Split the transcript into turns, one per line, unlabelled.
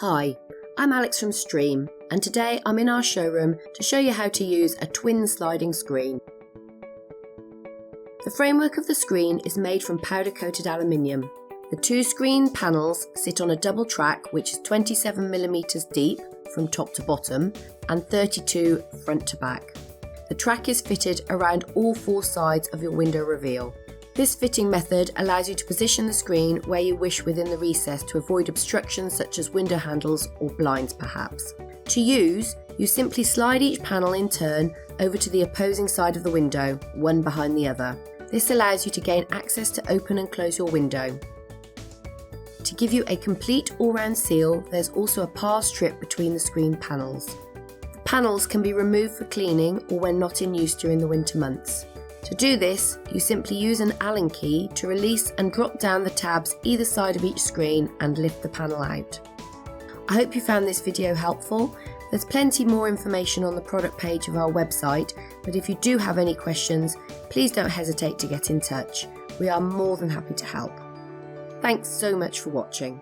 Hi, I'm Alex from Stream, and today I'm in our showroom to show you how to use a twin sliding screen. The framework of the screen is made from powder coated aluminium. The two screen panels sit on a double track which is 27mm deep from top to bottom and 32 front to back. The track is fitted around all four sides of your window reveal. This fitting method allows you to position the screen where you wish within the recess to avoid obstructions such as window handles or blinds perhaps. To use, you simply slide each panel in turn over to the opposing side of the window, one behind the other. This allows you to gain access to open and close your window. To give you a complete all-round seal, there's also a par strip between the screen panels. The panels can be removed for cleaning or when not in use during the winter months. To do this, you simply use an Allen key to release and drop down the tabs either side of each screen and lift the panel out. I hope you found this video helpful. There's plenty more information on the product page of our website, but if you do have any questions, please don't hesitate to get in touch. We are more than happy to help. Thanks so much for watching.